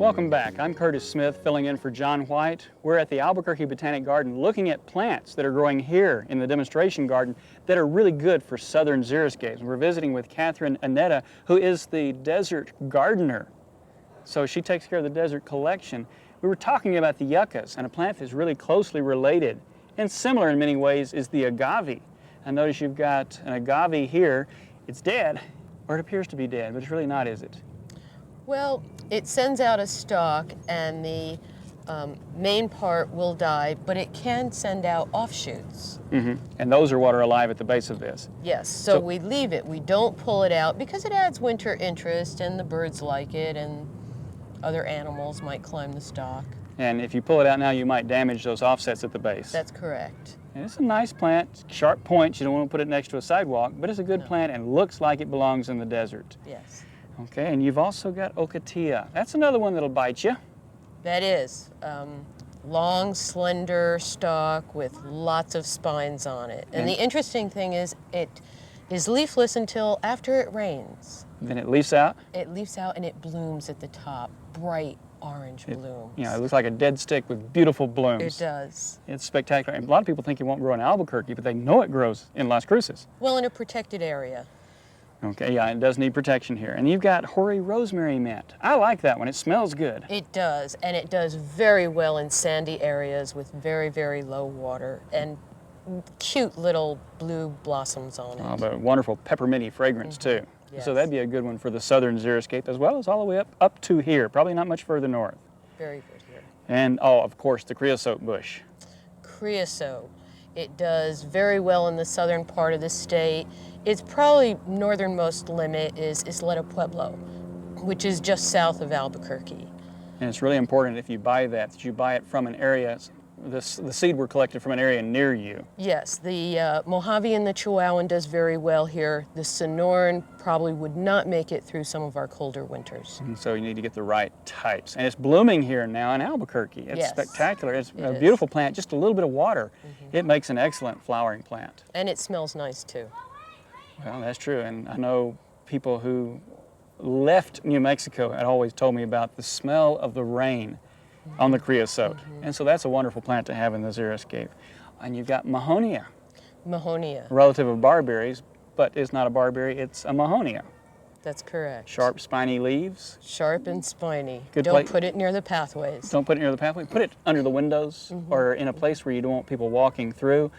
Welcome back. I'm Curtis Smith, filling in for John White. We're at the Albuquerque Botanic Garden looking at plants that are growing here in the demonstration garden that are really good for southern xeriscapes. We're visiting with Catherine Anetta, who is the desert gardener. So she takes care of the desert collection. We were talking about the yuccas, and a plant that's really closely related and similar in many ways is the agave. I notice you've got an agave here. It's dead, or it appears to be dead, but it's really not, is it? Well, it sends out a stalk, and the main part will die, but it can send out offshoots. And those are what are alive at the base of this. Yes, so we leave it. We don't pull it out because it adds winter interest, and the birds like it, and other animals might climb the stalk. And if you pull it out now, you might damage those offsets at the base. That's correct. And it's a nice plant, sharp points. You don't want to put it next to a sidewalk, but it's a good plant and looks like it belongs in the desert. Yes. Okay, and you've also got Ocotillo. That's another one that'll bite you. That is. Long, slender stalk with lots of spines on it. And the interesting thing is it is leafless until after it rains. Then it leaves out. It leaves out and it blooms at the top, bright orange blooms. You know, it looks like a dead stick with beautiful blooms. It does. It's spectacular. And a lot of people think it won't grow in Albuquerque, but they know it grows in Las Cruces. Well, in a protected area. Okay, yeah, it does need protection here. And you've got hoary rosemary mint. I like that one. It smells good. It does, and it does very well in sandy areas with very, very low water and cute little blue blossoms on it. Oh, but wonderful pepperminty fragrance too. Yes. So that'd be a good one for the southern xeriscape, as well as all the way up to here, probably not much further north. Very good here. And, oh, of course, the creosote bush. Creosote. It does very well in the southern part of the state. Its probably northernmost limit is Isleta Pueblo, which is just south of Albuquerque. And it's really important if you buy that you buy it from an area, the seed were collected from an area near you. Yes, the Mojave and the Chihuahuan does very well here. The Sonoran probably would not make it through some of our colder winters. And so you need to get the right types. And it's blooming here now in Albuquerque. It's spectacular. It's a beautiful plant, just a little bit of water. It makes an excellent flowering plant. And it smells nice too. Well, that's true. And I know people who left New Mexico had always told me about the smell of the rain on the creosote. And so that's a wonderful plant to have in the xeriscape. And you've got Mahonia. Mahonia. A relative of barberries, but it's not a barberry, it's a Mahonia. That's correct. Sharp, spiny leaves. Sharp and spiny. Good Don't put it near the pathways. Don't put it near the pathway. Put it under the windows or in a place where you don't want people walking through,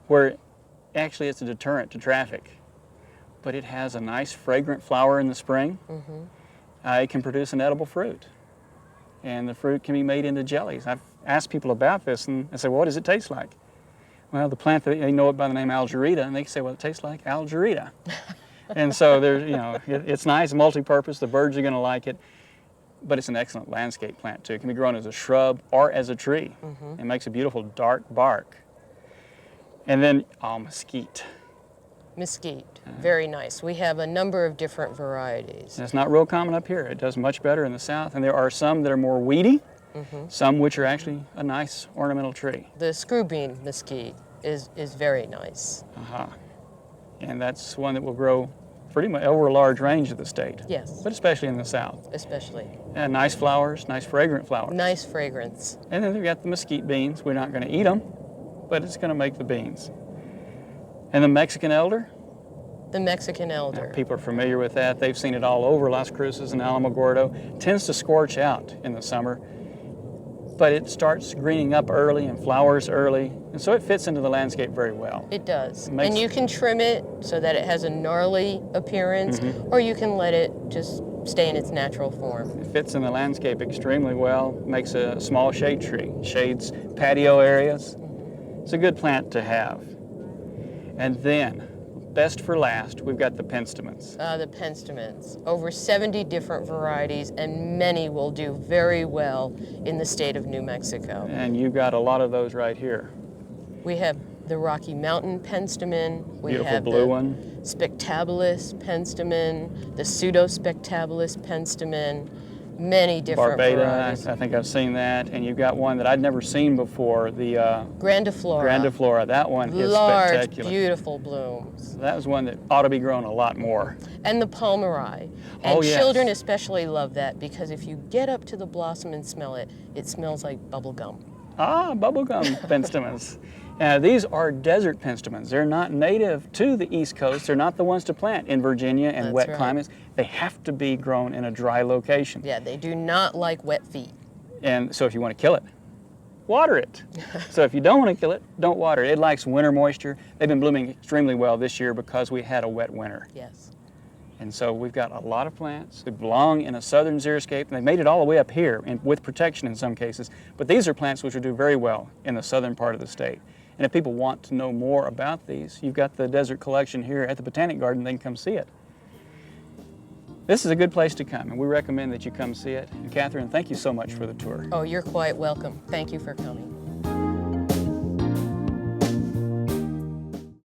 where actually it's a deterrent to traffic. But it has a nice fragrant flower in the spring. It can produce an edible fruit. And the fruit can be made into jellies. I've asked people about this and I say, well, what does it taste like? Well, the plant, they know it by the name algerita, and they say, well, it tastes like algerita. And so there's, you know, it's nice, multi-purpose, the birds are gonna like it, but it's an excellent landscape plant too. It can be grown as a shrub or as a tree. It makes a beautiful dark bark. And then, mesquite. Mesquite, very nice. We have a number of different varieties. And it's not real common up here. It does much better in the south, and there are some that are more weedy, some which are actually a nice ornamental tree. The screw bean mesquite is very nice. And that's one that will grow pretty much over a large range of the state. Yes. But especially in the south. Especially. And nice flowers, nice fragrant flowers. Nice fragrance. And then we've got the mesquite beans. We're not going to eat them, but it's going to make the beans. And the Mexican elder? The Mexican elder. Now, people are familiar with that. They've seen it all over Las Cruces and Alamogordo. It tends to scorch out in the summer, but it starts greening up early and flowers early, and so it fits into the landscape very well. It does. And you can trim it so that it has a gnarly appearance, or you can let it just stay in its natural form. It fits in the landscape extremely well, makes a small shade tree, shades patio areas. It's a good plant to have. And then, best for last, we've got the Penstemons. The Penstemons. Over 70 different varieties, and many will do very well in the state of New Mexico. And you've got a lot of those right here. We have the Rocky Mountain Penstemon. We Beautiful have blue the one. Spectabilis Penstemon, the Pseudo-Spectabilis Penstemon. Many different varieties. I think I've seen that. And you've got one that I'd never seen before, the Grandiflora. Grandiflora. That one is Large, spectacular. beautiful blooms. That was one that ought to be grown a lot more. And the palmeri. And Oh, yes. children especially love that because if you get up to the blossom and smell it, it smells like bubble gum. Ah, bubblegum penstemons. These are desert penstemons. They're not native to the East Coast. They're not the ones to plant in Virginia and That's wet right. climates. They have to be grown in a dry location. Yeah, they do not like wet feet. And so if you want to kill it, water it. So if you don't want to kill it, don't water it. It likes winter moisture. They've been blooming extremely well this year because we had a wet winter. Yes. And so we've got a lot of plants that belong in a southern xeriscape, and they made it all the way up here, and with protection in some cases. But these are plants which will do very well in the southern part of the state. And if people want to know more about these, you've got the desert collection here at the Botanic Garden. They can come see it. This is a good place to come, and we recommend that you come see it. And Catherine, thank you so much for the tour. Oh, you're quite welcome. Thank you for coming.